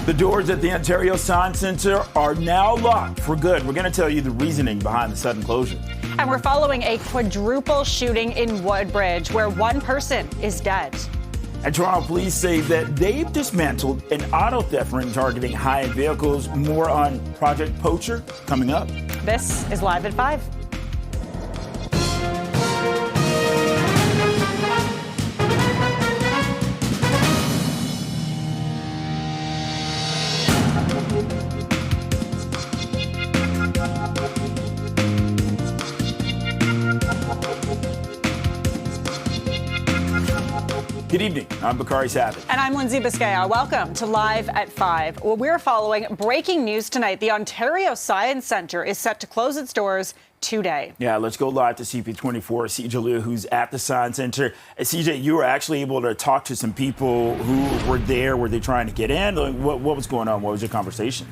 The doors at the Ontario Science Centre are now locked for good. We're going to tell you the reasoning behind the sudden closure. And we're following a quadruple shooting in Woodbridge where one person is dead. And Toronto police say that they've dismantled an auto theft ring targeting high-end vehicles. More on Project Poacher coming up. This is Live at 5. Good evening. I'm Bakari Savage. And I'm Lindsay Biscaya. Welcome to Live at 5. Well, we're following breaking news tonight. The Ontario Science Centre is set to close its doors today. Yeah, let's go live to CP24. CJ Liu, who's at the Science Centre. CJ, you were actually able to talk to some people who were there. Were they trying to get in? What was going on? What was your conversation?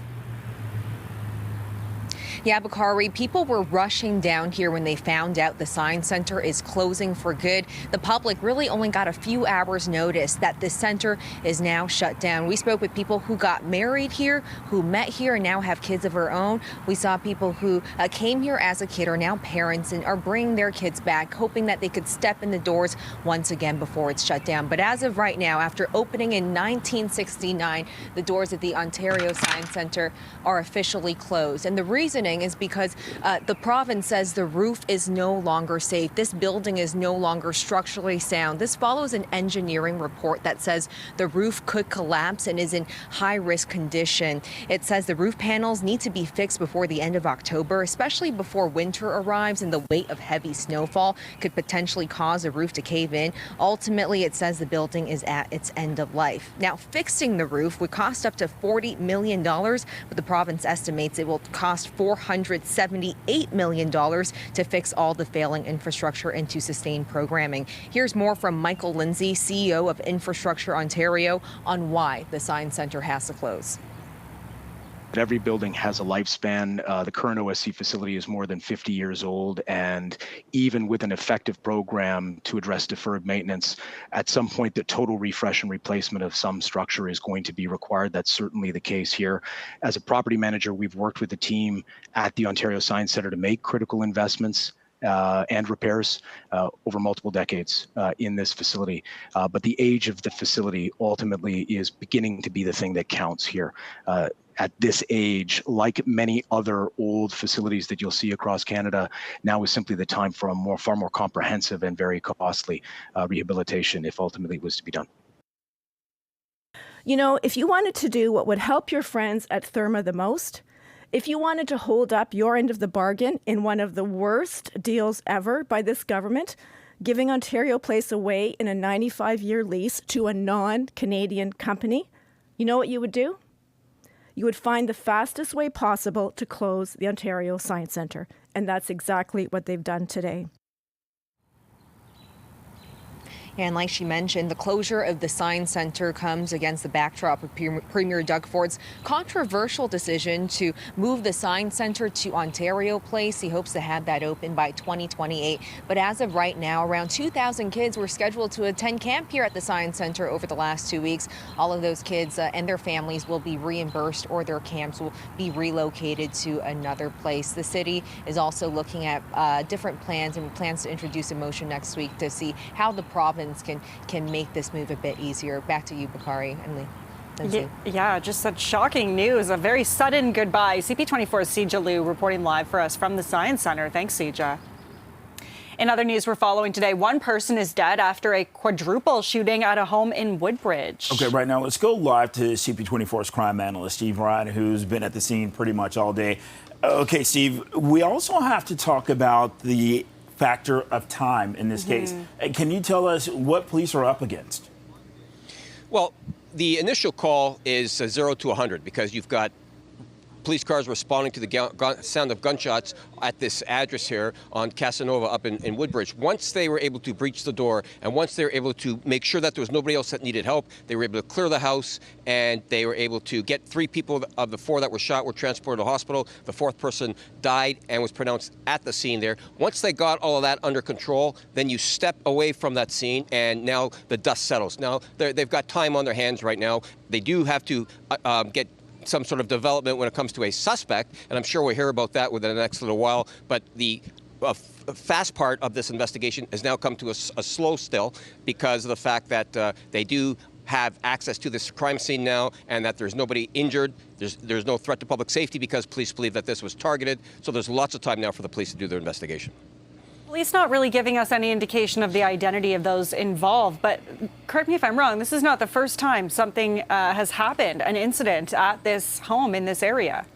Yeah, Bakari, people were rushing down here when they found out the Science Centre is closing for good. The public really only got a few hours notice that the center is now shut down. We spoke with people who got married here, who met here and now have kids of their own. We saw people who came here as a kid, are now parents and are bringing their kids back, hoping that they could step in the doors once again before it's shut down. But as of right now, after opening in 1969, the doors at the Ontario Science Centre are officially closed. And the reasoning is because the province says the roof is no longer safe. This building is no longer structurally sound. This follows an engineering report that says the roof could collapse and is in high-risk condition. It says the roof panels need to be fixed before the end of October, especially before winter arrives, and the weight of heavy snowfall could potentially cause a roof to cave in. Ultimately, it says the building is at its end of life. Now, fixing the roof would cost up to $40 million, but the province estimates it will cost $478 million to fix all the failing infrastructure and to sustain programming. Here's more from Michael Lindsay, CEO of Infrastructure Ontario, on why the Science Centre has to close. Every building has a lifespan. The current OSC facility is more than 50 years old, and even with an effective program to address deferred maintenance, at some point the total refresh and replacement of some structure is going to be required. That's certainly the case here. As a property manager, we've worked with the team at the Ontario Science Centre to make critical investments and repairs over multiple decades in this facility. But the age of the facility ultimately is beginning to be the thing that counts here. At this age, like many other old facilities that you'll see across Canada, now is simply the time for a far more comprehensive and very costly rehabilitation if ultimately it was to be done. You know, if you wanted to do what would help your friends at Therma the most, if you wanted to hold up your end of the bargain in one of the worst deals ever by this government, giving Ontario Place away in a 95-year lease to a non-Canadian company, you know what you would do? You would find the fastest way possible to close the Ontario Science Centre. And that's exactly what they've done today. And like she mentioned, the closure of the Science Centre comes against the backdrop of Premier Doug Ford's controversial decision to move the Science Centre to Ontario Place. He hopes to have that open by 2028. But as of right now, around 2,000 kids were scheduled to attend camp here at the Science Centre over the last 2 weeks. All of those kids and their families will be reimbursed, or their camps will be relocated to another place. The city is also looking at different plans and plans to introduce a motion next week to see how the province can make this move a bit easier. Back to you, Bakari and Lindsay. Yeah, just such shocking news. A very sudden goodbye. CP24's CJ Liu reporting live for us from the Science Centre. Thanks, CJ. In other news we're following today, one person is dead after a quadruple shooting at a home in Woodbridge. Okay, right now let's go live to CP24's crime analyst, Steve Ryan, who's been at the scene pretty much all day. Okay, Steve, we also have to talk about the factor of time in this case. Can you tell us what police are up against? Well, the initial call is 0 to 100 because you've got police cars responding to the sound of gunshots at this address here on Casanova up in Woodbridge. Once they were able to breach the door and once they were able to make sure that there was nobody else that needed help, they were able to clear the house and they were able to get 3 people of the 4 that were shot were transported to hospital. The 4th person died and was pronounced at the scene there. Once they got all of that under control, then you step away from that scene and now the dust settles. Now they've got time on their hands right now. They do have to get some sort of development when it comes to a suspect, and I'm sure we'll hear about that within the next little while. But the fast part of this investigation has now come to a slow still because of the fact that they do have access to this crime scene now and that there's nobody injured. There's no threat to public safety because police believe that this was targeted. So there's lots of time now for the police to do their investigation. Police not really giving us any indication of the identity of those involved, but correct me if I'm wrong, this is not the first time something has happened, an incident at this home in this area.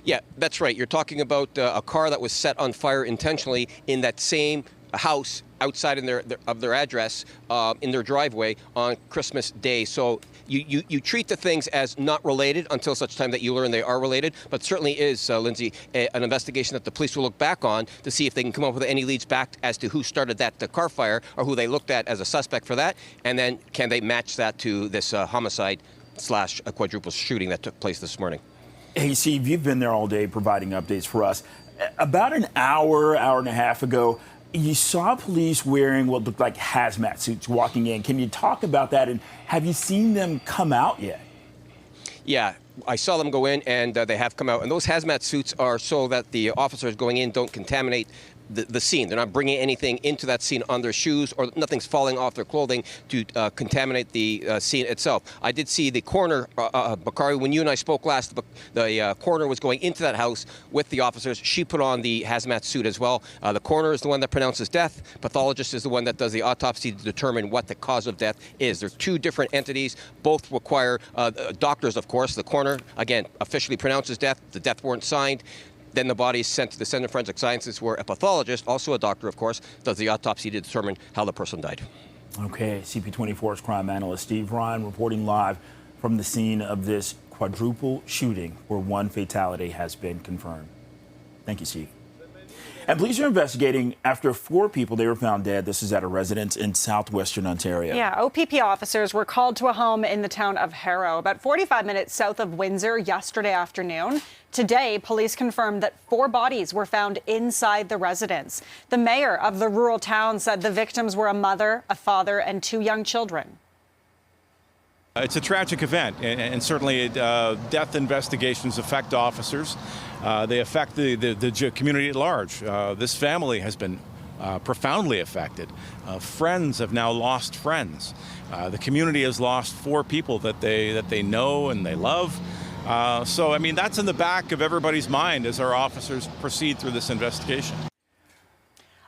Yeah, that's right. You're talking about a car that was set on fire intentionally in that same house outside of their address in their driveway on Christmas Day. So you treat the things as not related until such time that you learn they are related. But certainly is, Lindsay, an investigation that the police will look back on to see if they can come up with any leads back as to who started the car fire or who they looked at as a suspect for that. And then can they match that to this homicide / a quadruple shooting that took place this morning? Hey, Steve, you've been there all day providing updates for us. About an hour and a half ago, you saw police wearing what looked like hazmat suits walking in. Can you talk about that? And have you seen them come out yet? Yeah, I saw them go in and they have come out. And those hazmat suits are so that the officers going in don't contaminate the scene. They're not bringing anything into that scene on their shoes or nothing's falling off their clothing to contaminate the scene itself. I did see the coroner, Bakari, when you and I spoke last, the coroner was going into that house with the officers. She put on the hazmat suit as well. The coroner is the one that pronounces death. Pathologist is the one that does the autopsy to determine what the cause of death is. There's 2 different entities. Both require doctors, of course. The coroner, again, officially pronounces death. The death warrant signed. Then the body is sent to the Center for Forensic Sciences, where a pathologist, also a doctor, of course, does the autopsy to determine how the person died. Okay, CP24's crime analyst Steve Ryan reporting live from the scene of this quadruple shooting where 1 fatality has been confirmed. Thank you, Steve. And police are investigating after 4 people, they were found dead. This is at a residence in southwestern Ontario. Yeah, OPP officers were called to a home in the town of Harrow, about 45 minutes south of Windsor yesterday afternoon. Today, police confirmed that 4 bodies were found inside the residence. The mayor of the rural town said the victims were a mother, a father, and 2 young children. It's a tragic event, and certainly death investigations affect officers. They affect the community at large. This family has been profoundly affected. Friends have now lost friends. The community has lost 4 people that they know and they love. So, I mean, that's in the back of everybody's mind as our officers proceed through this investigation.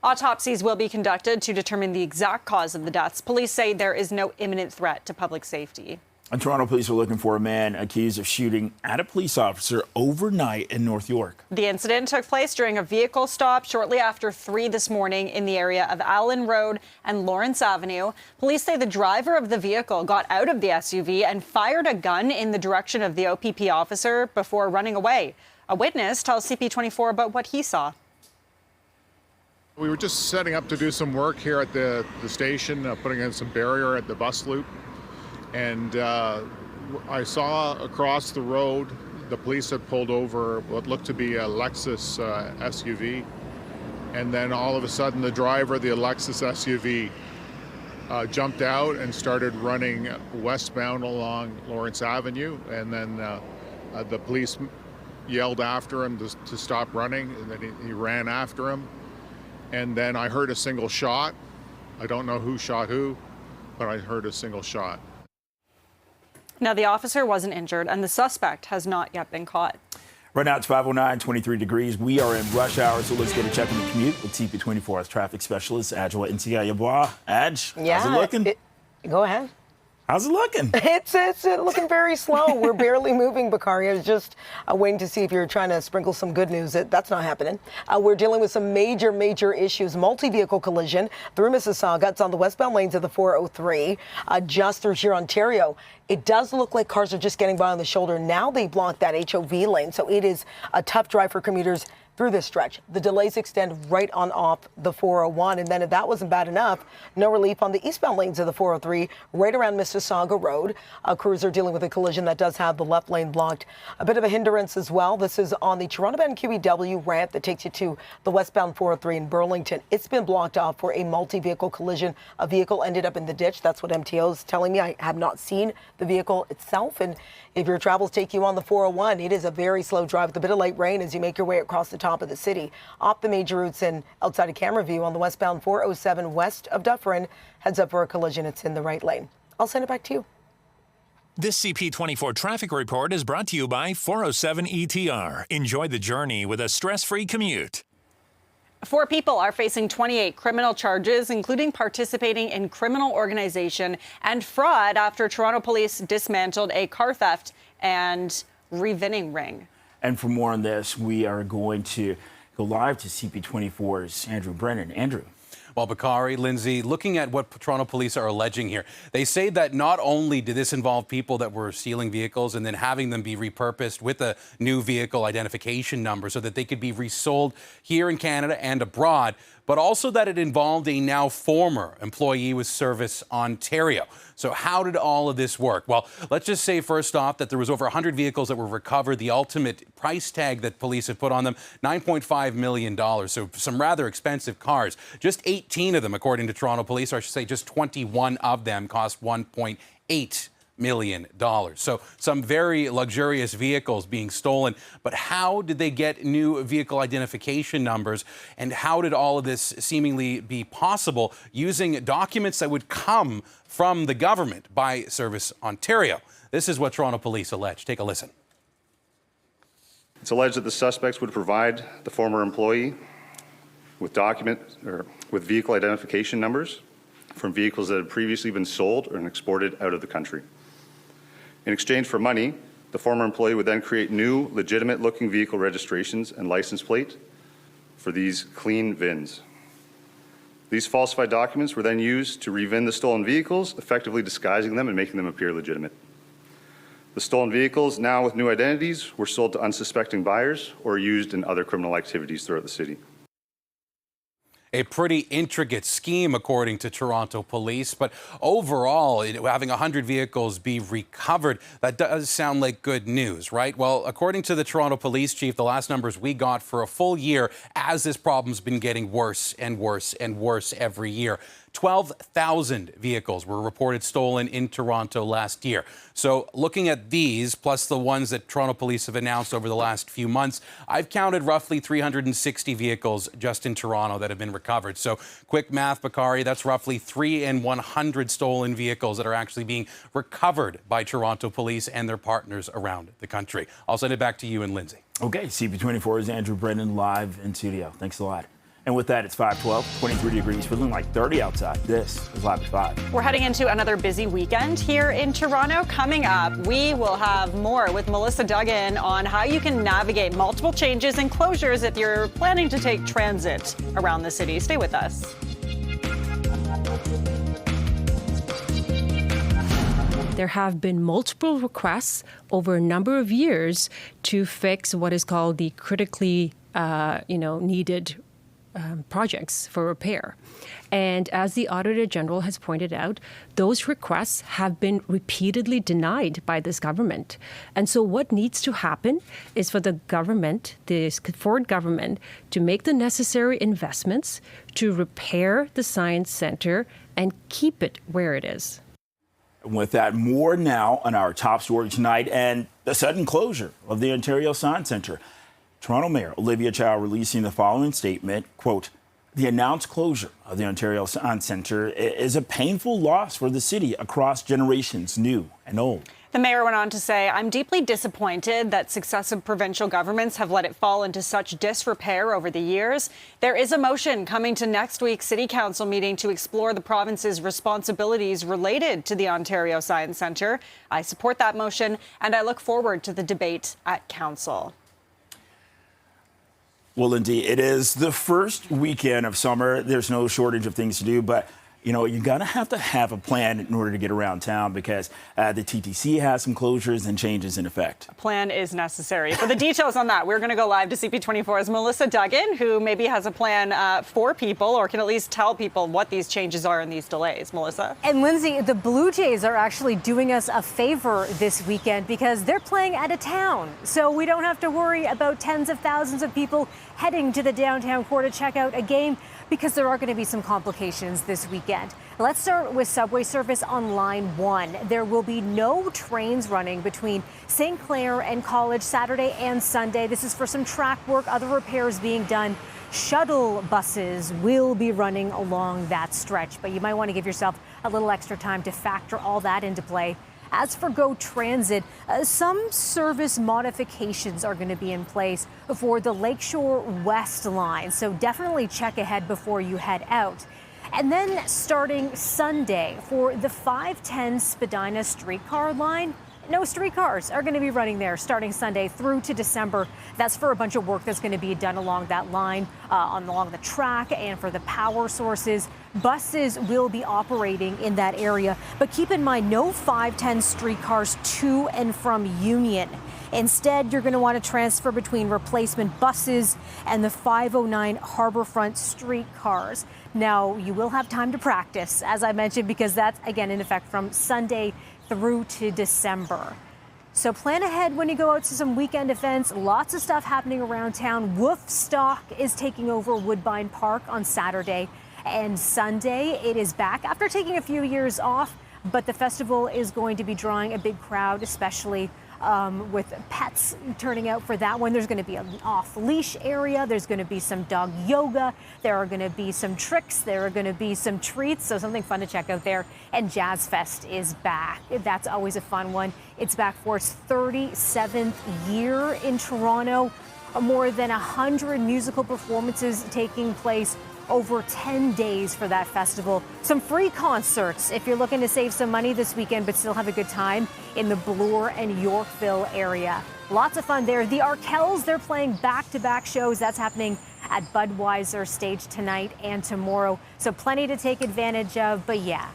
Autopsies will be conducted to determine the exact cause of the deaths. Police say there is no imminent threat to public safety. And Toronto police are looking for a man accused of shooting at a police officer overnight in North York. The incident took place during a vehicle stop shortly after 3 this morning in the area of Allen Road and Lawrence Avenue. Police say the driver of the vehicle got out of the SUV and fired a gun in the direction of the OPP officer before running away. A witness tells CP24 about what he saw. We were just setting up to do some work here at the station, putting in some barrier at the bus loop. And I saw across the road, the police had pulled over what looked to be a Lexus SUV. And then all of a sudden, the driver of the Lexus SUV jumped out and started running westbound along Lawrence Avenue. And then the police yelled after him to stop running, and then he ran after him. And then I heard a single shot. I don't know who shot who, but I heard a single shot. Now, the officer wasn't injured, and the suspect has not yet been caught. Right now, it's 5:09, 23 degrees. We are in rush hour, so let's get a check on the commute with CP24's traffic specialist, Adjoa Intigayaboa. How's it looking? Go ahead. How's it looking? It's looking very slow. We're barely moving, Bakari. I was just waiting to see if you're trying to sprinkle some good news. That's not happening. We're dealing with some major issues. Multi-vehicle collision through Mississauga. It's on the westbound lanes of the 403, just through here, Ontario. It does look like cars are just getting by on the shoulder. Now they blocked that HOV lane, so it is a tough drive for commuters through this stretch. The delays extend right on off the 401. And then if that wasn't bad enough, no relief on the eastbound lanes of the 403, right around Mississauga Road. Crews are dealing with a collision that does have the left lane blocked. A bit of a hindrance as well. This is on the Toronto Bend QEW ramp that takes you to the westbound 403 in Burlington. It's been blocked off for a multi-vehicle collision. A vehicle ended up in the ditch. That's what MTO is telling me. I have not seen the vehicle itself. And if your travels take you on the 401, it is a very slow drive with a bit of light rain as you make your way across the top of the city. Off the major routes and outside of camera view on the westbound 407 west of Dufferin, heads up for a collision. It's in the right lane. I'll send it back to you. This CP24 traffic report is brought to you by 407 ETR. Enjoy the journey with a stress-free commute. 4 people are facing 28 criminal charges, including participating in criminal organization and fraud after Toronto police dismantled a car theft and revinning ring. And for more on this, we are going to go live to CP24's Andrew Brennan. Andrew. Well, Bakari, Lindsay, looking at what Toronto police are alleging here, they say that not only did this involve people that were stealing vehicles and then having them be repurposed with a new vehicle identification number so that they could be resold here in Canada and abroad, but also that it involved a now former employee with ServiceOntario. So how did all of this work? Well, let's just say first off that there was over 100 vehicles that were recovered. The ultimate price tag that police had put on them, $9.5 million. So some rather expensive cars. Just 18 of them, according to Toronto police, or I should say just 21 of them cost $1.8 million. So some very luxurious vehicles being stolen. But how did they get new vehicle identification numbers? And how did all of this seemingly be possible using documents that would come from the government by ServiceOntario? This is what Toronto police allege. Take a listen. It's alleged that the suspects would provide the former employee with with vehicle identification numbers from vehicles that had previously been sold or exported out of the country. In exchange for money, the former employee would then create new, legitimate-looking vehicle registrations and license plate for these clean VINs. These falsified documents were then used to re-VIN the stolen vehicles, effectively disguising them and making them appear legitimate. The stolen vehicles, now with new identities, were sold to unsuspecting buyers or used in other criminal activities throughout the city. A pretty intricate scheme, according to Toronto police. But overall, having 100 vehicles be recovered, that does sound like good news, right? Well, according to the Toronto police chief, the last numbers we got for a full year, as this problem's been getting worse and worse and worse every year, 12,000 vehicles were reported stolen in Toronto last year. So looking at these, plus the ones that Toronto police have announced over the last few months, I've counted roughly 360 vehicles just in Toronto that have been recovered. So quick math, Bakari, that's roughly 3 in 100 stolen vehicles that are actually being recovered by Toronto police and their partners around the country. I'll send it back to you and Lindsay. Okay, CP24's Andrew Brennan live in studio. Thanks a lot. And with that, it's 5:12, 23 degrees, feeling like 30 outside. This is Live at 5. We're heading into another busy weekend here in Toronto. Coming up, we will have more with Melissa Duggan on how you can navigate multiple changes and closures if you're planning to take transit around the city. Stay with us. There have been multiple requests over a number of years to fix what is called the critically needed projects for repair. And as the Auditor General has pointed out, those requests have been repeatedly denied by this government. And so what needs to happen is for the government, the Ford government, to make the necessary investments to repair the Science Centre and keep it where it is. With that, more now on our top story tonight and the sudden closure of the Ontario Science Centre. Toronto Mayor Olivia Chow releasing the following statement, quote, "The announced closure of the Ontario Science Centre is a painful loss for the city across generations, new and old." The mayor went on to say, I'm deeply disappointed that successive provincial governments have let it fall into such disrepair over the years. There is a motion coming to next week's City Council meeting to explore the province's responsibilities related to the Ontario Science Centre. I support that motion, and I look forward to the debate at Council. Well, Lindsay, it is the first weekend of summer. There's no shortage of things to do, but you're going to have a plan in order to get around town because the TTC has some closures and changes in effect. A plan is necessary. For the details on that, we're going to go live to CP24's Melissa Duggan, who maybe has a plan for people or can at least tell people what these changes are and these delays. Melissa? And Lindsay, the Blue Jays are actually doing us a favor this weekend because they're playing out of town. So we don't have to worry about tens of thousands of people heading to the downtown core to check out a game, because there are going to be some complications this weekend. Let's start with subway service on Line 1. There will be no trains running between St. Clair and College Saturday and Sunday. This is for some track work, other repairs being done. Shuttle buses will be running along that stretch, but you might want to give yourself a little extra time to factor all that into play. As for GO Transit, some service modifications are going to be in place for the Lakeshore West line, so definitely check ahead before you head out. And then starting Sunday for the 510 Spadina streetcar line, no streetcars are going to be running there starting Sunday through to December. That's for a bunch of work that's going to be done along that line, along the track and for the power sources. Buses will be operating in that area, but keep in mind, no 510 streetcars to and from Union. Instead, you're going to want to transfer between replacement buses and the 509 Harbourfront streetcars. Now, you will have time to practice, as I mentioned, because that's, again, in effect from Sunday through to December. So plan ahead when you go out to some weekend events. Lots of stuff happening around town. Woofstock is taking over Woodbine Park on Saturday and Sunday. It is back after taking a few years off, but the festival is going to be drawing a big crowd, especially with pets turning out for that one. There's going to be an off-leash area. There's going to be some dog yoga. There are going to be some tricks. There are going to be some treats. So something fun to check out there. And Jazz Fest is back. That's always a fun one. It's back for its 37th year in Toronto. More than 100 musical performances taking place over 10 days for that festival. Some free concerts if you're looking to save some money this weekend but still have a good time in the Bloor and Yorkville area. Lots of fun there. The Arkells, they're playing back-to-back shows. That's happening at Budweiser stage tonight and tomorrow. So plenty to take advantage of. But yeah,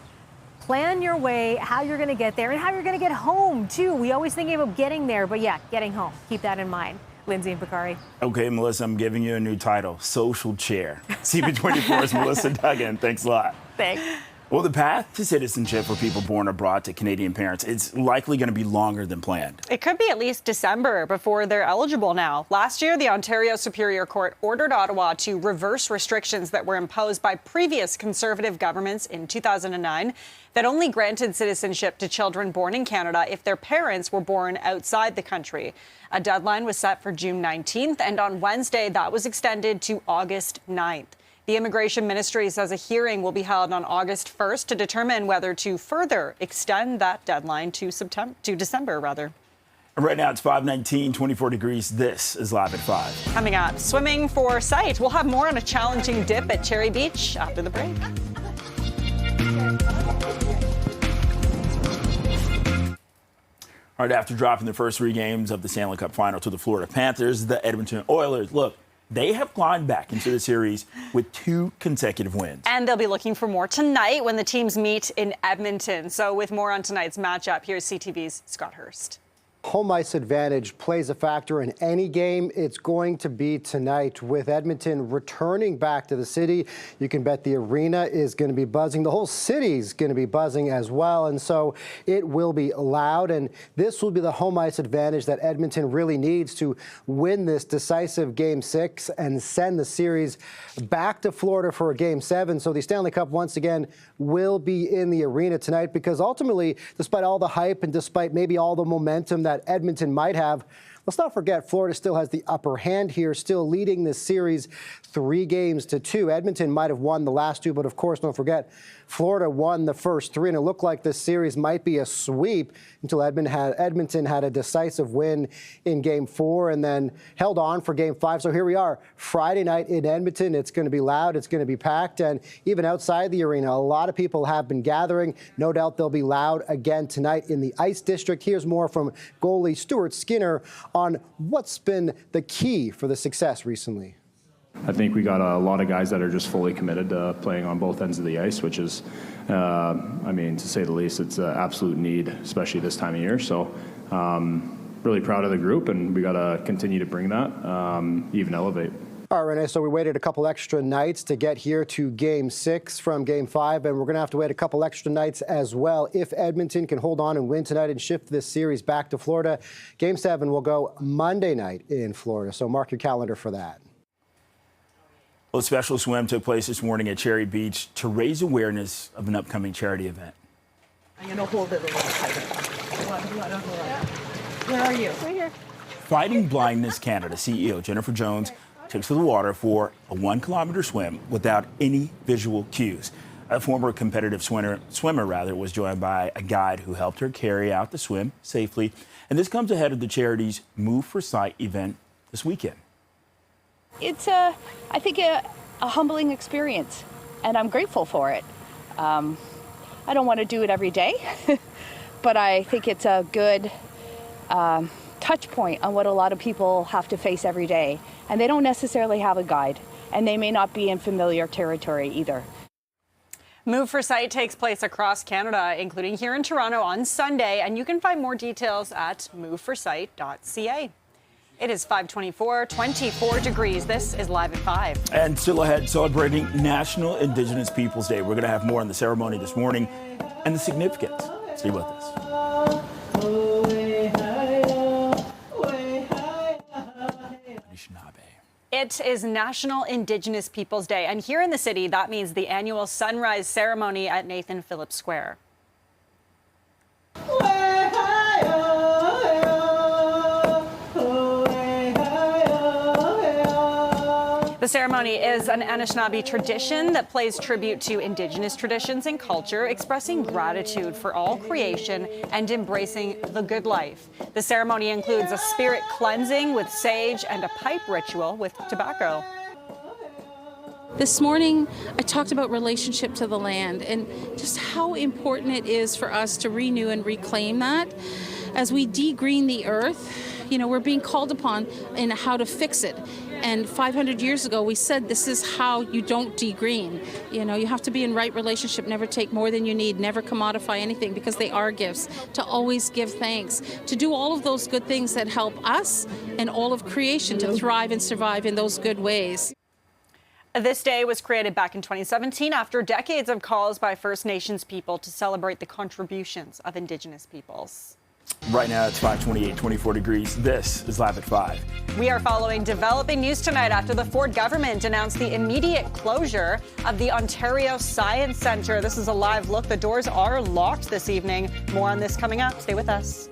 plan your way, how you're going to get there and how you're going to get home too. We always think about getting there, but yeah, getting home. Keep that in mind. Lindsay and Bakari. Okay, Melissa, I'm giving you a new title, Social Chair. CP24's Melissa Duggan. Thanks a lot. Thanks. Well, the path to citizenship for people born abroad to Canadian parents is likely going to be longer than planned. It could be at least December before they're eligible now. Last year, the Ontario Superior Court ordered Ottawa to reverse restrictions that were imposed by previous Conservative governments in 2009 that only granted citizenship to children born in Canada if their parents were born outside the country. A deadline was set for June 19th, and on Wednesday, that was extended to August 9th. The Immigration Ministry says a hearing will be held on August 1st to determine whether to further extend that deadline to December. Right now it's 5:19, 24 degrees. This is Live at 5. Coming up, swimming for sight. We'll have more on a challenging dip at Cherry Beach after the break. All right, after dropping the first 3 games of the Stanley Cup final to the Florida Panthers, the Edmonton Oilers, they have climbed back into the series with 2 consecutive wins. And they'll be looking for more tonight when the teams meet in Edmonton. So with more on tonight's matchup, here's CTV's Scott Hurst. Home ice advantage plays a factor in any game. It's going to be tonight with Edmonton returning back to the city. You can bet the arena is going to be buzzing. The whole city's going to be buzzing as well. And so it will be loud. And this will be the home ice advantage that Edmonton really needs to win this decisive Game 6 and send the series back to Florida for a Game 7. So the Stanley Cup once again will be in the arena tonight because ultimately, despite all the hype and despite maybe all the momentum that Edmonton might have, let's not forget Florida still has the upper hand here, still leading this series 3-2. Edmonton might have won the last 2, but of course, don't forget, Florida won the first 3, and it looked like this series might be a sweep until Edmonton had a decisive win in Game 4 and then held on for Game 5. So here we are, Friday night in Edmonton. It's going to be loud, it's going to be packed, and even outside the arena, a lot of people have been gathering. No doubt they'll be loud again tonight in the Ice District. Here's more from goalie Stuart Skinner on what's been the key for the success recently. I think we got a lot of guys that are just fully committed to playing on both ends of the ice, which is, I mean, to say the least, it's an absolute need, especially this time of year. So really proud of the group, and we got to continue to bring that, even elevate. All right, Renee, so we waited a couple extra nights to get here to Game 6 from Game 5, and we're going to have to wait a couple extra nights as well. If Edmonton can hold on and win tonight and shift this series back to Florida, Game 7 will go Monday night in Florida, so mark your calendar for that. Well, a special swim took place this morning at Cherry Beach to raise awareness of an upcoming charity event. I'm going to hold it a little tighter. Where are you? Right here. Fighting Blindness Canada CEO Jennifer Jones took to the water for a 1-kilometer swim without any visual cues. A former competitive swimmer was joined by a guide who helped her carry out the swim safely. And this comes ahead of the charity's Move for Sight event this weekend. It's I think a humbling experience, and I'm grateful for it. I don't want to do it every day, but I think it's a good touch point on what a lot of people have to face every day, and they don't necessarily have a guide, and they may not be in familiar territory either. Move for Sight takes place across Canada, including here in Toronto on Sunday, and you can find more details at moveforsight.ca. It is 5:24, 24 degrees. This is Live at 5. And still ahead, celebrating National Indigenous Peoples Day. We're going to have more on the ceremony this morning and the significance. Stay with us. It is National Indigenous Peoples Day, and here in the city, that means the annual sunrise ceremony at Nathan Phillips Square. The ceremony is an Anishinaabe tradition that pays tribute to Indigenous traditions and culture, expressing gratitude for all creation and embracing the good life. The ceremony includes a spirit cleansing with sage and a pipe ritual with tobacco. This morning, I talked about relationship to the land and just how important it is for us to renew and reclaim that. As we degreen the earth, you know, we're being called upon in how to fix it. And 500 years ago, we said this is how you don't degreen. You know, you have to be in right relationship, never take more than you need, never commodify anything because they are gifts, to always give thanks, to do all of those good things that help us and all of creation to thrive and survive in those good ways. This day was created back in 2017 after decades of calls by First Nations people to celebrate the contributions of Indigenous peoples. Right now it's 5:28, 24 degrees. This is Live at 5. We are following developing news tonight after the Ford government announced the immediate closure of the Ontario Science Centre. This is a live look. The doors are locked this evening. More on this coming up. Stay with us.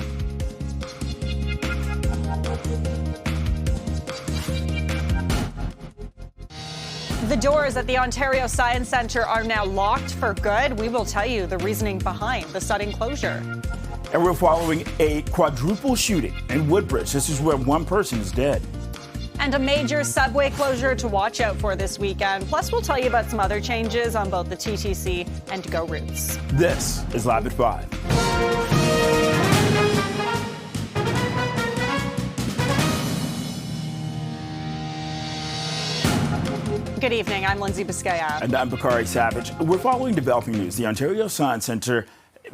The doors at the Ontario Science Centre are now locked for good. We will tell you the reasoning behind the sudden closure. And we're following a quadruple shooting in Woodbridge. This is where one person is dead. And a major subway closure to watch out for this weekend. Plus, we'll tell you about some other changes on both the TTC and GO routes. This is Live at 5. Good evening. I'm Lindsay Biscaya. And I'm Bakari Savage. We're following developing news. The Ontario Science Centre,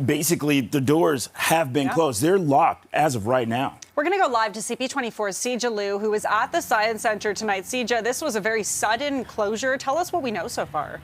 basically, the doors have been closed. They're locked as of right now. We're going to go live to CP24's Sija Liu, who is at the Science Centre tonight. Sija, this was a very sudden closure. Tell us what we know so far.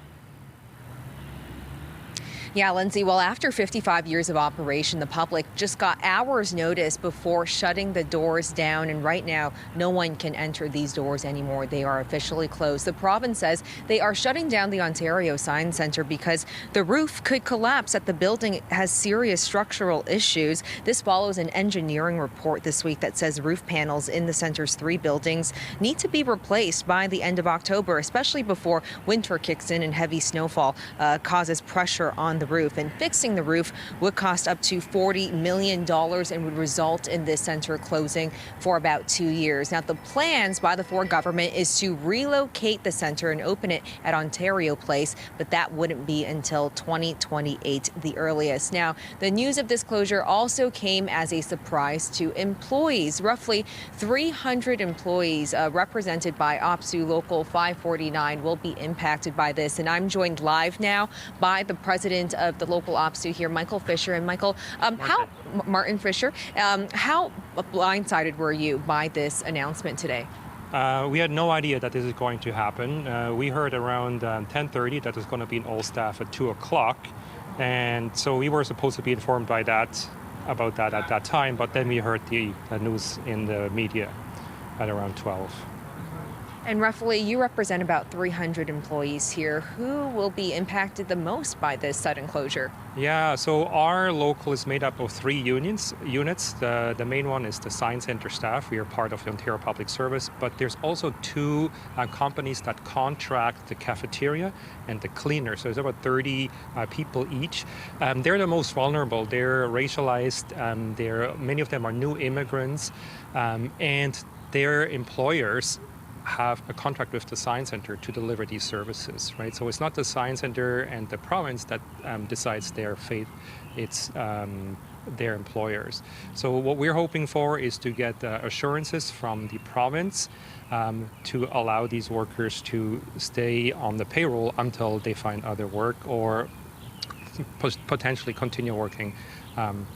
Yeah, Lindsay, well, after 55 years of operation, the public just got hours notice before shutting the doors down. And right now, no one can enter these doors anymore. They are officially closed. The province says they are shutting down the Ontario Science Centre because the roof could collapse at the building has serious structural issues. This follows an engineering report this week that says roof panels in the centre's 3 buildings need to be replaced by the end of October, especially before winter kicks in and heavy snowfall causes pressure on the roof. And fixing the roof would cost up to $40 million and would result in this centre closing for about 2 years. Now, the plans by the Ford government is to relocate the centre and open it at Ontario Place, but that wouldn't be until 2028, the earliest. Now, the news of this closure also came as a surprise to employees. Roughly 300 employees represented by OPSU Local 549 will be impacted by this. And I'm joined live now by the president of the local OPSU here, Michael Fisher. And Michael, Martin Fisher, how blindsided were you by this announcement today? We had no idea that this is going to happen. We heard around 10:30 that there's going to be an all staff at 2 o'clock. And so we were supposed to be informed about that at that time, but then we heard the news in the media at around 12. And roughly, you represent about 300 employees here. Who will be impacted the most by this sudden closure? Yeah, so our local is made up of 3 units. The main one is the Science Centre staff. We are part of the Ontario Public Service, but there's also 2 companies that contract the cafeteria and the cleaner. So it's about 30 people each. They're the most vulnerable. They're racialized. Many of them are new immigrants, and their employers have a contract with the Science Centre to deliver these services, right? So it's not the Science Centre and the province that decides their fate, it's their employers. So what we're hoping for is to get assurances from the province to allow these workers to stay on the payroll until they find other work or potentially continue working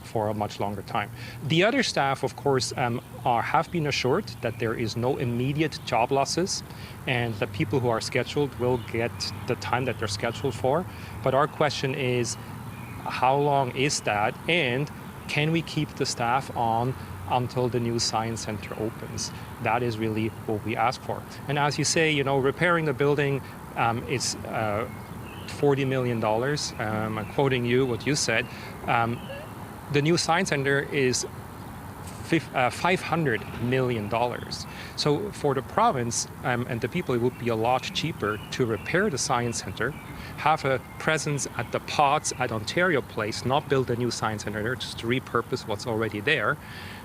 for a much longer time. The other staff, of course, have been assured that there is no immediate job losses and that people who are scheduled will get the time that they're scheduled for. But our question is, how long is that? And can we keep the staff on until the new Science Centre opens? That is really what we ask for. And as you say, repairing the building is $40 million. I'm quoting you, what you said. The new Science Centre is $500 million. So for the province and the people, it would be a lot cheaper to repair the Science Centre, have a presence at the pods at Ontario Place, not build a new Science Centre, just repurpose what's already there.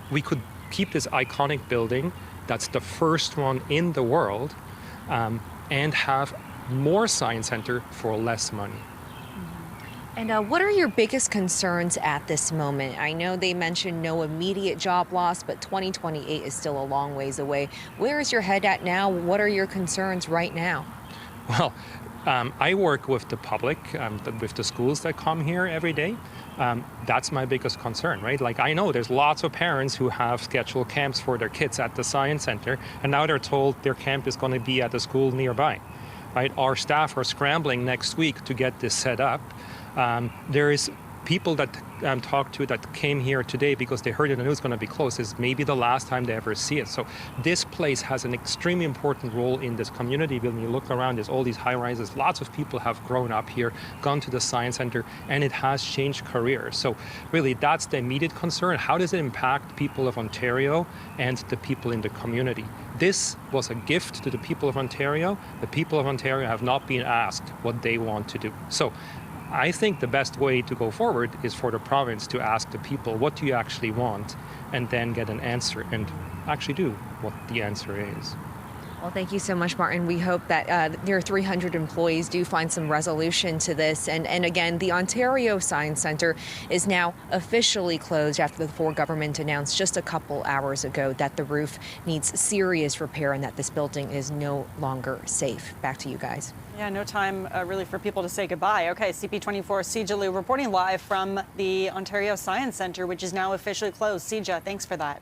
We could keep this iconic building, that's the first one in the world, and have more Science Centre for less money. And what are your biggest concerns at this moment? I know they mentioned no immediate job loss, but 2028 is still a long ways away. Where is your head at now? What are your concerns right now? Well, I work with the public, with the schools that come here every day. That's my biggest concern, right? Like, I know there's lots of parents who have scheduled camps for their kids at the Science Centre, and now they're told their camp is going to be at a school nearby, right? Our staff are scrambling next week to get this set up. There is people that talked to that came here today because they heard the news going to be closed. It's maybe the last time they ever see it. So this place has an extremely important role in this community. When you look around, there's all these high rises. Lots of people have grown up here, gone to the Science Centre, and it has changed careers. So really, that's the immediate concern. How does it impact people of Ontario and the people in the community? This was a gift to the people of Ontario. The people of Ontario have not been asked what they want to do. So I think the best way to go forward is for the province to ask the people, what do you actually want? And then get an answer and actually do what the answer is. Well, thank you so much, Martin. We hope that your 300 employees do find some resolution to this. And again, the Ontario Science Centre is now officially closed after the Ford government announced just a couple hours ago that the roof needs serious repair and that this building is no longer safe. Back to you guys. Yeah, no time really for people to say goodbye. Okay, CP24 Sija Liu reporting live from the Ontario Science Centre, which is now officially closed. Sija, thanks for that.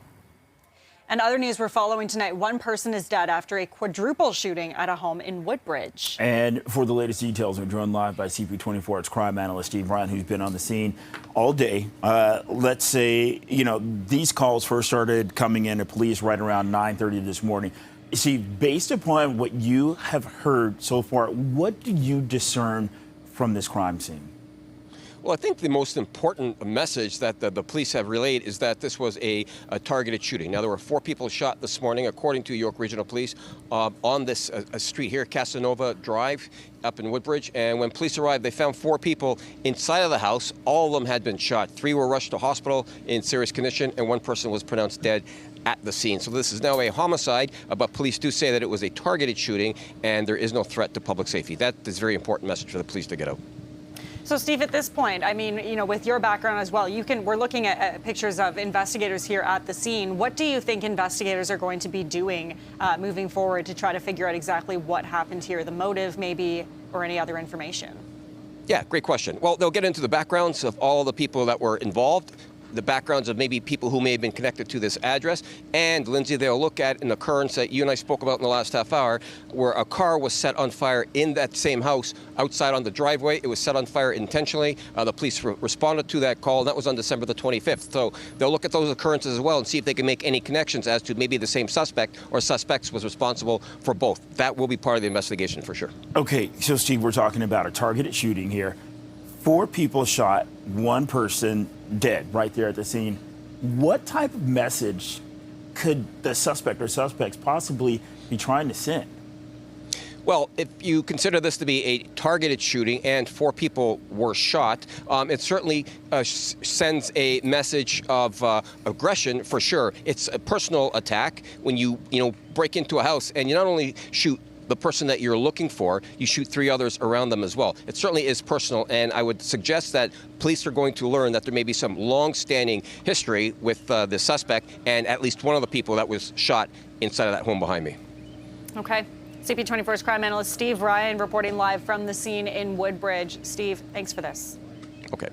And other news we're following tonight, one person is dead after a quadruple shooting at a home in Woodbridge. And for the latest details, we're joined live by CP24's crime analyst, Steve Vaughan, who's been on the scene all day. Let's say, these calls first started coming in to police right around 9:30 this morning. See, based upon what you have heard so far, what do you discern from this crime scene? Well, I think the most important message that the police have relayed is that this was a targeted shooting. Now, there were 4 people shot this morning, according to York Regional Police, on this street here, Casanova Drive, up in Woodbridge. And when police arrived, they found 4 people inside of the house. All of them had been shot. 3 were rushed to hospital in serious condition, and 1 person was pronounced dead at the scene. So this is now a homicide, but police do say that it was a targeted shooting, and there is no threat to public safety. That is a very important message for the police to get out. So, Steve, at this point, I mean, with your background as well, we're looking at pictures of investigators here at the scene. What do you think investigators are going to be doing moving forward to try to figure out exactly what happened here, the motive maybe, or any other information? Yeah, great question. Well, they'll get into the backgrounds of all the people that were involved, the backgrounds of maybe people who may have been connected to this address. And, Lindsay, they'll look at an occurrence that you and I spoke about in the last half hour, where a car was set on fire in that same house outside on the driveway. It was set on fire intentionally. The police responded to that call, and that was on December the 25th. So they'll look at those occurrences as well and see if they can make any connections as to maybe the same suspect or suspects was responsible for both. That will be part of the investigation for sure. Okay, so, Steve, we're talking about a targeted shooting here. 4 people shot, 1 person dead right there at the scene. What type of message could the suspect or suspects possibly be trying to send? Well, if you consider this to be a targeted shooting and 4 people were shot, it certainly sends a message of aggression for sure. It's a personal attack when you break into a house and you not only shoot the person that you're looking for, you shoot 3 others around them as well. It certainly is personal, and I would suggest that police are going to learn that there may be some long-standing history with the suspect and at least one of the people that was shot inside of that home behind me. Okay. CP24's crime analyst Steve Ryan reporting live from the scene in Woodbridge. Steve, thanks for this. Okay.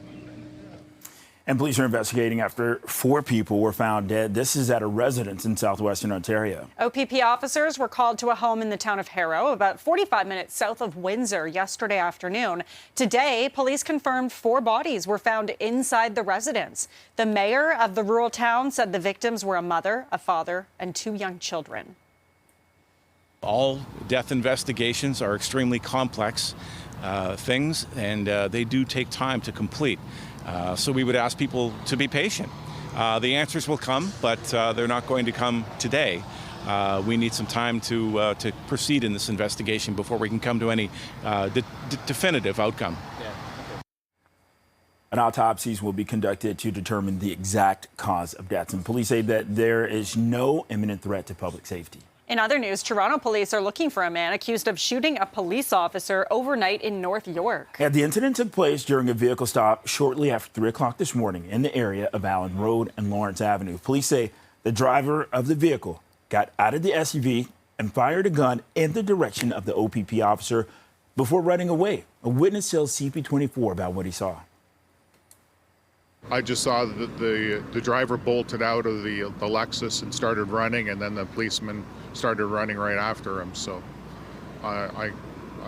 And police are investigating after 4 people were found dead. This is at a residence in southwestern Ontario. OPP officers were called to a home in the town of Harrow, about 45 minutes south of Windsor, yesterday afternoon. Today, police confirmed 4 bodies were found inside the residence. The mayor of the rural town said the victims were a mother, a father, and 2 young children. All death investigations are extremely complex things, and they do take time to complete. So we would ask people to be patient. The answers will come, but they're not going to come today. We need some time to proceed in this investigation before we can come to any definitive outcome. An autopsies will be conducted to determine the exact cause of deaths, and police say that there is no imminent threat to public safety. In other news, Toronto police are looking for a man accused of shooting a police officer overnight in North York. The incident took place during a vehicle stop shortly after 3 o'clock this morning in the area of Allen Road and Lawrence Avenue. Police say the driver of the vehicle got out of the SUV and fired a gun in the direction of the OPP officer before running away. A witness tells CP24 about what he saw. I just saw the driver bolted out of the Lexus and started running, and then the policeman started running right after him. So I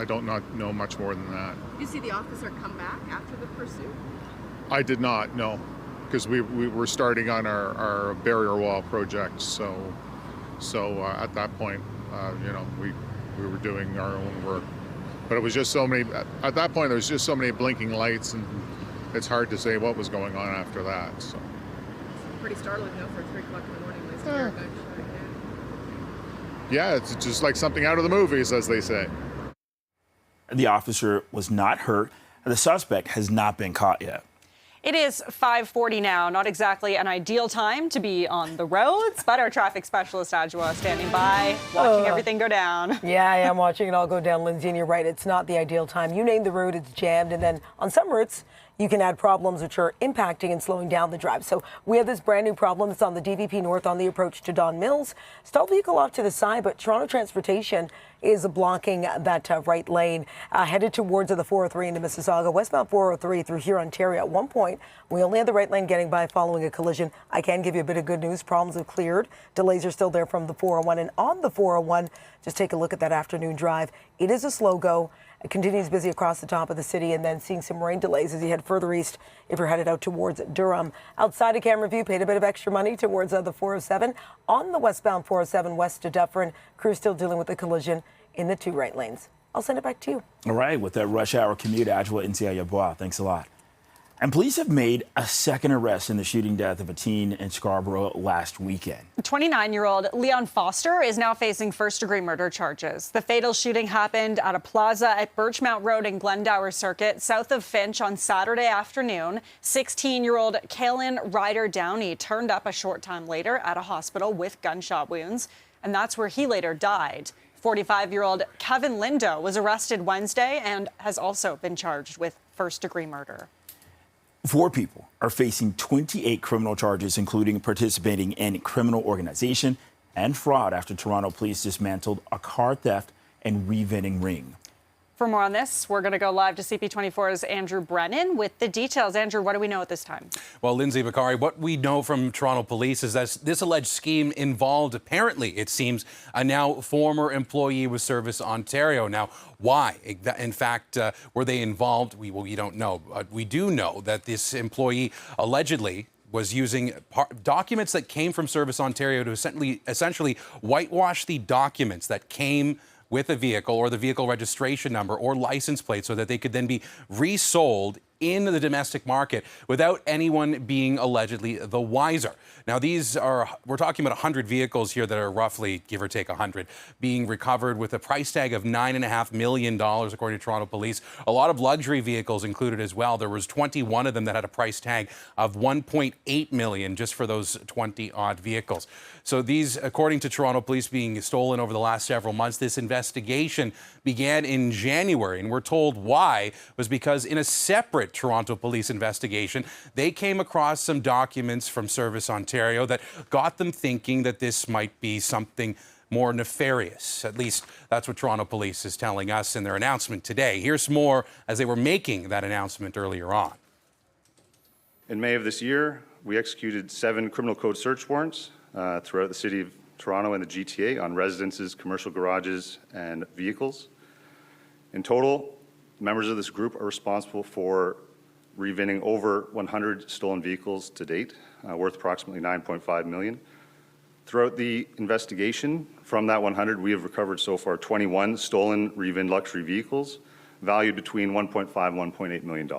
don't know much more than that. Did you see the officer come back after the pursuit? I did not, no, because we were starting on our barrier wall project. So at that point, we were doing our own work. But it was just so many. At that point, there was just so many blinking lights, and it's hard to say what was going on after that. So. Pretty startling, though, for 3 o'clock in the morning. When I yeah, it's just like something out of the movies, as they say. The officer was not hurt. The suspect has not been caught yet. It is 5:40 now, not exactly an ideal time to be on the roads, but our traffic specialist, Adjoa, standing by, watching everything go down. Yeah, I am watching it all go down, Lindsay, and you're right, it's not the ideal time. You name the route, it's jammed, and then on some routes, you can add problems which are impacting and slowing down the drive. So we have this brand new problem. It's on the DVP North on the approach to Don Mills. Stalled vehicle off to the side, but Toronto Transportation is blocking that right lane, headed towards the 403 into Mississauga. Westbound 403 through here, Ontario. At one point, we only had the right lane getting by following a collision. I can give you a bit of good news. Problems have cleared. Delays are still there from the 401. And on the 401, just take a look at that afternoon drive. It is a slow go. It continues busy across the top of the city, and then seeing some rain delays as you head further east if you're headed out towards Durham. Outside of camera view, paid a bit of extra money towards the 407. On the westbound 407 west to Dufferin, crew still dealing with the collision in the 2 right lanes. I'll send it back to you. All right, with that rush hour commute, Adjoa Insia. Thanks a lot. And police have made a second arrest in the shooting death of a teen in Scarborough last weekend. 29-year-old Leon Foster is now facing first-degree murder charges. The fatal shooting happened at a plaza at Birchmount Road in Glendower Circuit, south of Finch, on Saturday afternoon. 16-year-old Kaylin Ryder Downey turned up a short time later at a hospital with gunshot wounds, and that's where he later died. 45-year-old Kevin Lindo was arrested Wednesday and has also been charged with first-degree murder. 4 people are facing 28 criminal charges, including participating in criminal organization and fraud after Toronto police dismantled a car theft and revending ring. For more on this, we're going to go live to CP24's Andrew Brennan with the details. Andrew, what do we know at this time? Well, Lindsay Bakari, what we know from Toronto police is that this alleged scheme involved, apparently, it seems, a now former employee with ServiceOntario. Now, why? In fact, were they involved? We don't know. We do know that this employee allegedly was using documents that came from ServiceOntario to essentially whitewash the documents that came with a vehicle or the vehicle registration number or license plate so that they could then be resold in the domestic market without anyone being allegedly the wiser. Now, we're talking about 100 vehicles here that are roughly, give or take 100, being recovered with a price tag of $9.5 million, according to Toronto police. A lot of luxury vehicles included as well. There was 21 of them that had a price tag of $1.8 million just for those 20-odd vehicles. So these, according to Toronto police, being stolen over the last several months. This investigation began in January, and we're told why was because in a separate Toronto police investigation, they came across some documents from ServiceOntario that got them thinking that this might be something more nefarious. At least that's what Toronto police is telling us in their announcement today. Here's more as they were making that announcement earlier on. In May of this year, we executed 7 criminal code search warrants throughout the city of Toronto and the GTA on residences, commercial garages, and vehicles. In total, members of this group are responsible for revending over 100 stolen vehicles to date, worth approximately $9.5 million. Throughout the investigation, from that 100, we have recovered so far 21 stolen revend luxury vehicles, valued between $1.5 and $1.8 million.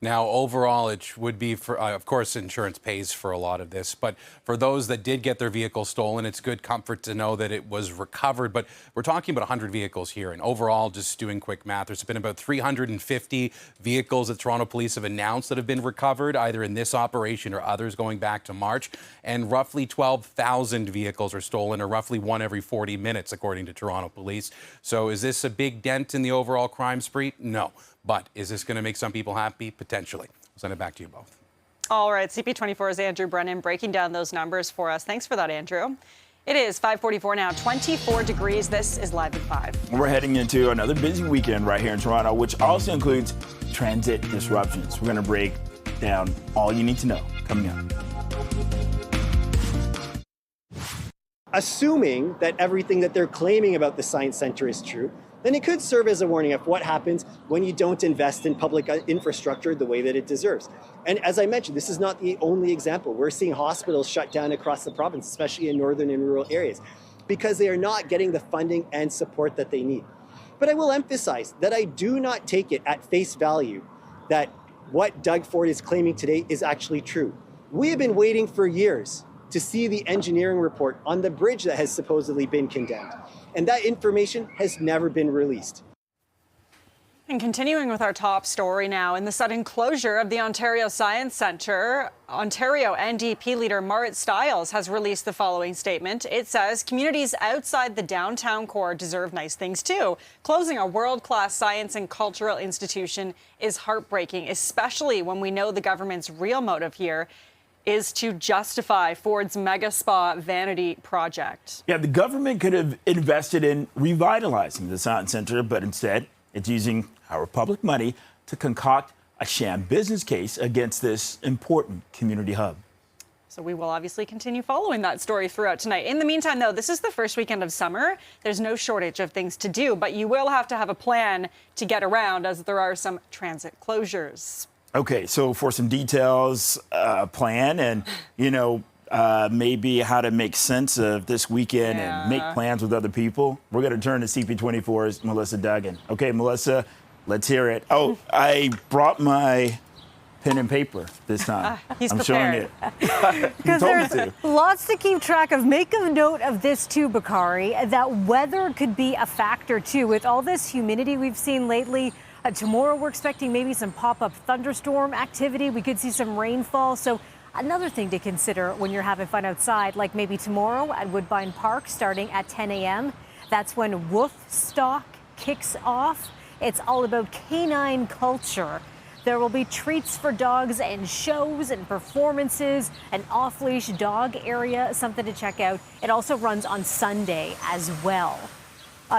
Now, overall, it would be for, of course, insurance pays for a lot of this, but for those that did get their vehicle stolen, it's good comfort to know that it was recovered. But we're talking about 100 vehicles here, and overall, just doing quick math, there's been about 350 vehicles that Toronto police have announced that have been recovered, either in this operation or others going back to March, and roughly 12,000 vehicles are stolen, or roughly one every 40 minutes, according to Toronto police. So is this a big dent in the overall crime spree? No. But is this going to make some people happy? Potentially. I'll send it back to you both. All right, CP24's Andrew Brennan breaking down those numbers for us. Thanks for that, Andrew. It is 5:44 now, 24 degrees. This is Live at 5. We're heading into another busy weekend right here in Toronto, which also includes transit disruptions. We're going to break down all you need to know coming up. Assuming that everything that they're claiming about the Science Centre is true, then it could serve as a warning of what happens when you don't invest in public infrastructure the way that it deserves. And as I mentioned, this is not the only example. We're seeing hospitals shut down across the province, especially in northern and rural areas, because they are not getting the funding and support that they need. But I will emphasize that I do not take it at face value that what Doug Ford is claiming today is actually true. We have been waiting for years to see the engineering report on the bridge that has supposedly been condemned. And that information has never been released. And continuing with our top story now, in the sudden closure of the Ontario Science Centre, Ontario NDP leader Marit Stiles has released the following statement. It says, communities outside the downtown core deserve nice things too. Closing a world-class science and cultural institution is heartbreaking, especially when we know the government's real motive here is to justify Ford's mega spa vanity project. Yeah, the government could have invested in revitalizing the Science Centre, but instead it's using our public money to concoct a sham business case against this important community hub. So we will obviously continue following that story throughout tonight. In the meantime, though, this is the first weekend of summer. There's no shortage of things to do, but you will have to have a plan to get around as there are some transit closures. Okay, so for some details, plan and, maybe how to make sense of this weekend and make plans with other people, we're going to turn to CP24's Melissa Duggan. Okay, Melissa, let's hear it. Oh, I brought my pen and paper this time. He's I'm prepared. showing it. Because there's lots to keep track of. Make a note of this too, Bakari, that weather could be a factor too. With all this humidity we've seen lately, tomorrow we're expecting maybe some pop-up thunderstorm activity. We could see some rainfall. So another thing to consider when you're having fun outside, like maybe tomorrow at Woodbine Park starting at 10 a.m. That's when Woofstock kicks off. It's all about canine culture. There will be treats for dogs and shows and performances, an off-leash dog area, something to check out. It also runs on Sunday as well.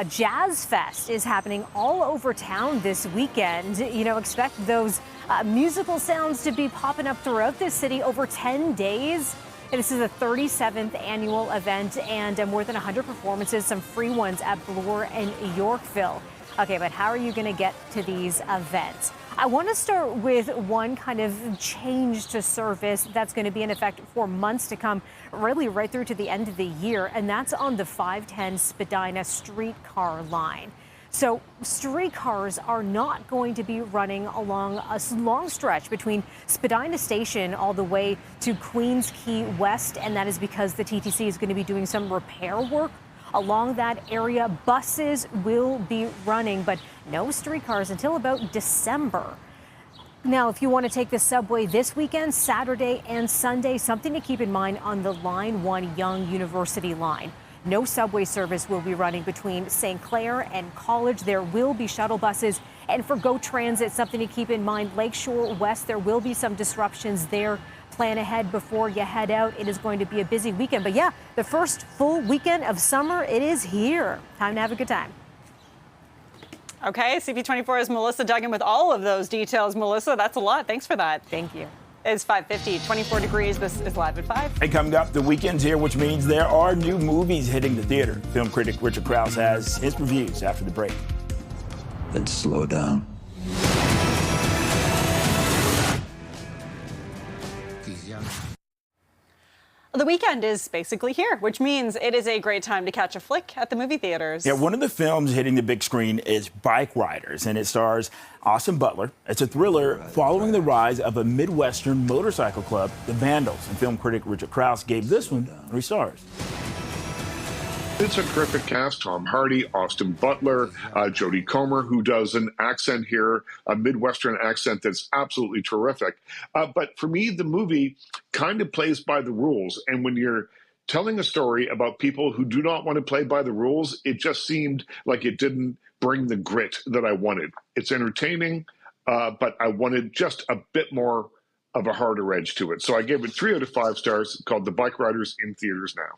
Jazz Fest is happening all over town this weekend. Expect those musical sounds to be popping up throughout this city over 10 days. This is the 37th annual event and more than 100 performances, some free ones at Bloor and Yorkville. Okay, but how are you going to get to these events? I want to start with one kind of change to service that's going to be in effect for months to come, really right through to the end of the year, and that's on the 510 Spadina streetcar line. So streetcars are not going to be running along a long stretch between Spadina Station all the way to Queens Quay West, and that is because the TTC is going to be doing some repair work along that area. Buses will be running, but no streetcars until about December. Now, if you want to take the subway this weekend, Saturday and Sunday, something to keep in mind on the Line 1 Yonge University line. No subway service will be running between St. Clair and College. There will be shuttle buses. And for GO Transit, something to keep in mind, Lakeshore West, there will be some disruptions there. Plan ahead before you head out. It is going to be a busy weekend. But yeah, the first full weekend of summer, it is here. Time to have a good time. Okay, CP24's Melissa Duggan with all of those details. Melissa, that's a lot. Thanks for that. Thank you. It's 5:50, 24 degrees. This is Live at 5. Hey, coming up, the weekend's here, which means there are new movies hitting the theater. Film critic Richard Krause has his reviews after the break. Let's slow down. The weekend is basically here, which means it is a great time to catch a flick at the movie theaters. Yeah, one of the films hitting the big screen is Bike Riders, and it stars Austin Butler. It's a thriller following the rise of a Midwestern motorcycle club, the Vandals. And film critic Richard Krause gave this one 3 stars. It's a terrific cast. Tom Hardy, Austin Butler, Jodie Comer, who does an accent here, a Midwestern accent that's absolutely terrific. But for me, the movie kind of plays by the rules. And when you're telling a story about people who do not want to play by the rules, it just seemed like it didn't bring the grit that I wanted. It's entertaining, but I wanted just a bit more of a harder edge to it. So I gave it 3 out of 5 stars, called The Bike Riders, in theaters now.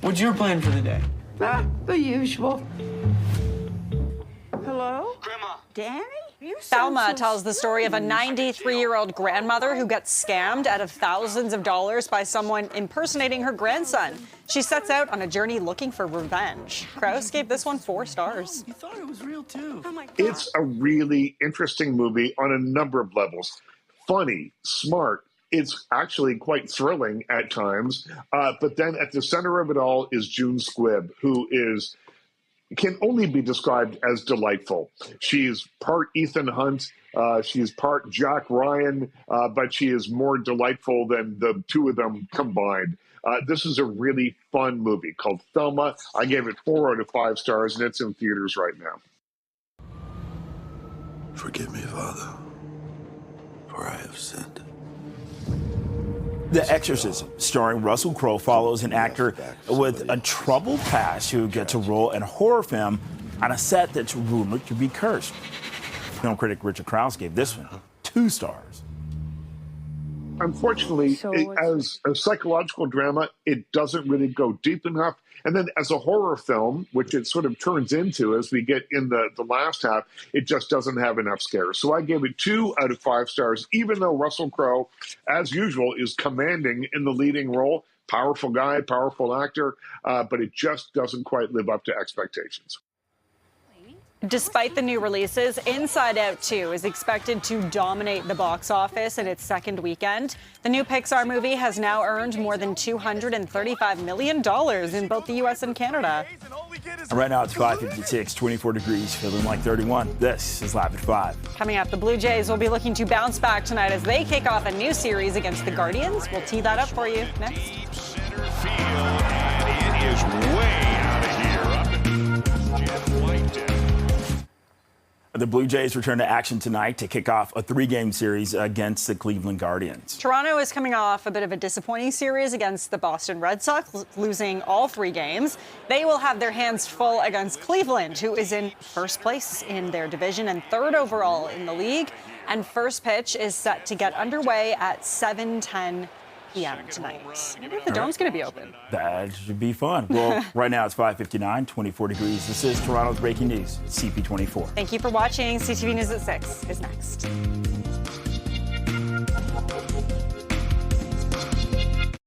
What's your plan for the day? The usual. Hello? Grandma. Danny? Thelma tells the story of a 93-year-old grandmother who gets scammed out of thousands of dollars by someone impersonating her grandson. She sets out on a journey looking for revenge. Krause gave this one 4 stars. You thought it was real, too. Oh, my God. It's a really interesting movie on a number of levels. Funny, smart. It's actually quite thrilling at times. But then at the center of it all is June Squibb, who can only be described as delightful. She's part Ethan Hunt. She's part Jack Ryan, but she is more delightful than the two of them combined. This is a really fun movie called Thelma. I gave it 4 out of 5 stars, and it's in theaters right now. Forgive me, Father, for I have sinned. The Exorcism, starring Russell Crowe, follows an actor with a troubled past who gets a role in a horror film on a set that's rumored to be cursed. Film critic Richard Krause gave this one 2 stars. Unfortunately, as a psychological drama, it doesn't really go deep enough. And then as a horror film, which it sort of turns into as we get in the last half, it just doesn't have enough scares. So I gave it 2 out of 5 stars, even though Russell Crowe, as usual, is commanding in the leading role. Powerful guy, powerful actor, but it just doesn't quite live up to expectations. Despite the new releases, Inside Out 2 is expected to dominate the box office in its second weekend. The new Pixar movie has now earned more than $235 million in both the U.S. and Canada. Right now it's 5:56, 24 degrees, feeling like 31. This is Live at 5. Coming up, the Blue Jays will be looking to bounce back tonight as they kick off a new series against the Guardians. We'll tee that up for you next. Center field, and it is way out of here. Up in White Deck. The Blue Jays return to action tonight to kick off a 3-game series against the Cleveland Guardians. Toronto is coming off a bit of a disappointing series against the Boston Red Sox, losing all 3 games. They will have their hands full against Cleveland, who is in first place in their division and 3rd overall in the league. And first pitch is set to get underway at 7:10 p.m. tonight. I wonder if the dome's going to be open. That should be fun. Well, right now it's 5:59, 24 degrees. This is Toronto's breaking news, CP24. Thank you for watching. CTV News at 6 is next.